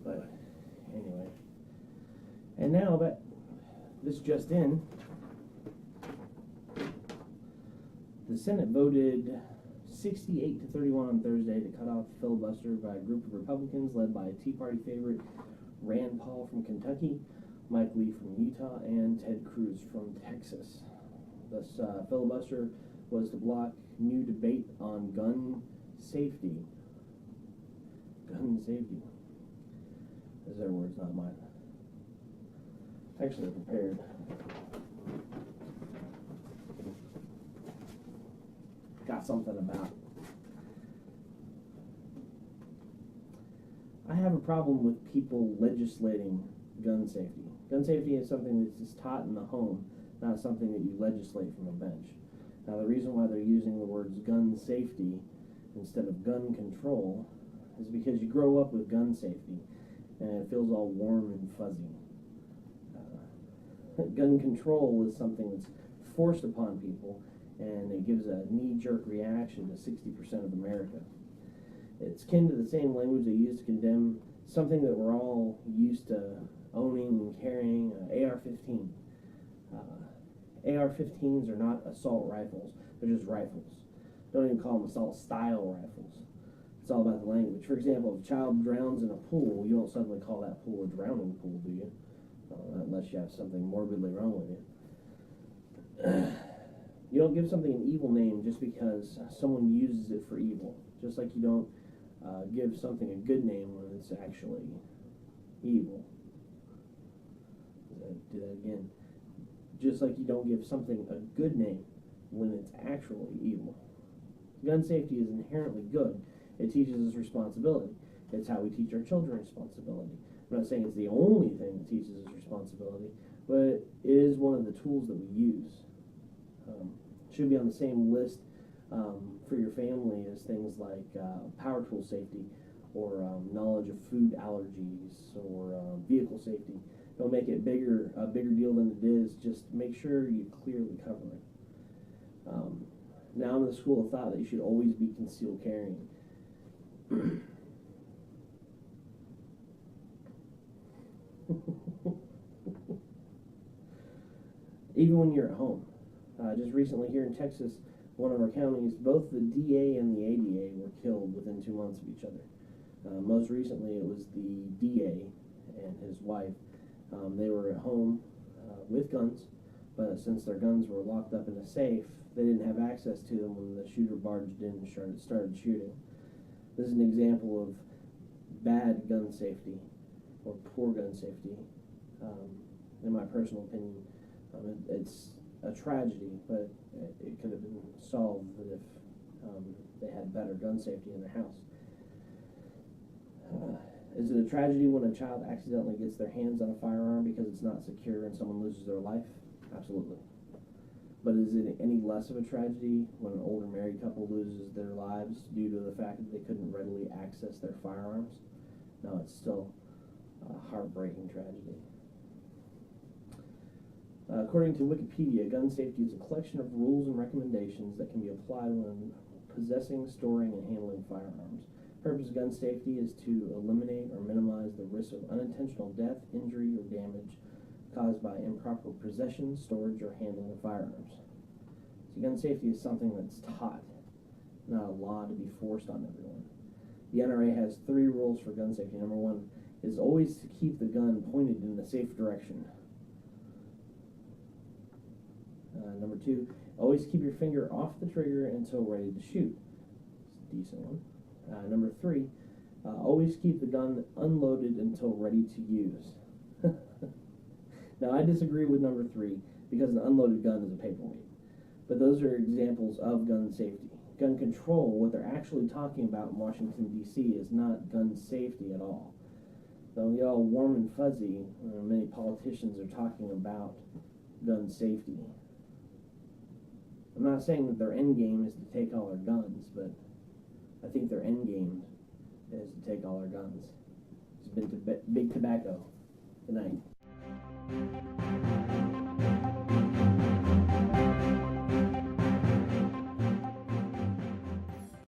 But anyway, and now that this just in, the Senate voted 68 to 31 on Thursday to cut off filibuster by a group of Republicans led by Tea Party favorite Rand Paul from Kentucky, Mike Lee from Utah, and Ted Cruz from Texas. This filibuster was to block new debate on gun safety. Gun safety. Those are their words, not mine. Actually, prepared. Got something about. I have a problem with people legislating gun safety. Gun safety is something that's just taught in the home, not something that you legislate from a bench. Now, the reason why they're using the words gun safety instead of gun control is because you grow up with gun safety and it feels all warm and fuzzy. Gun control is something that's forced upon people, and it gives a knee-jerk reaction to 60% of America. It's akin to the same language they use to condemn something that we're all used to owning and carrying, AR-15. AR-15s are not assault rifles, they're just rifles. Don't even call them assault-style rifles. It's all about the language. For example, if a child drowns in a pool, you don't suddenly call that pool a drowning pool, do you? Unless you have something morbidly wrong with you. You don't give something an evil name just because someone uses it for evil. Just like you don't give something a good name when it's actually evil. Do that again. Just like you don't give something a good name when it's actually evil. Gun safety is inherently good. It teaches us responsibility. It's how we teach our children responsibility. I'm not saying it's the only thing that teaches us responsibility, but it is one of the tools that we use. Should be on the same list for your family as things like power tool safety or knowledge of food allergies or vehicle safety. Don't make it a bigger deal than it is. Just make sure you clearly cover it. Now I'm in the school of thought that you should always be concealed carrying. Even when you're at home. Just recently here in Texas, one of our counties, both the DA and the ADA were killed within 2 months of each other. Most recently it was the DA and his wife. They were at home with guns, but since their guns were locked up in a safe, they didn't have access to them when the shooter barged in and started shooting. This is an example of bad gun safety, or poor gun safety, in my personal opinion. It's a tragedy, but it could have been solved if they had better gun safety in their house. Is it a tragedy when a child accidentally gets their hands on a firearm because it's not secure and someone loses their life? Absolutely. But is it any less of a tragedy when an older married couple loses their lives due to the fact that they couldn't readily access their firearms? No, it's still a heartbreaking tragedy. According to Wikipedia, gun safety is a collection of rules and recommendations that can be applied when possessing, storing, and handling firearms. The purpose of gun safety is to eliminate or minimize the risk of unintentional death, injury, or damage caused by improper possession, storage, or handling of firearms. So gun safety is something that's taught, not a law to be forced on everyone. The NRA has 3 rules for gun safety. Number 1 is always to keep the gun pointed in the safe direction. Number 2, always keep your finger off the trigger until ready to shoot. It's a decent one. Number 3, always keep the gun unloaded until ready to use. Now, I disagree with number 3 because an unloaded gun is a paperweight. But those are examples of gun safety. Gun control, what they're actually talking about in Washington, D.C., is not gun safety at all. Though we all warm and fuzzy, many politicians are talking about gun safety. I'm not saying that their end game is to take all our guns, but I think their end game is to take all our guns. It's been big tobacco. Good night.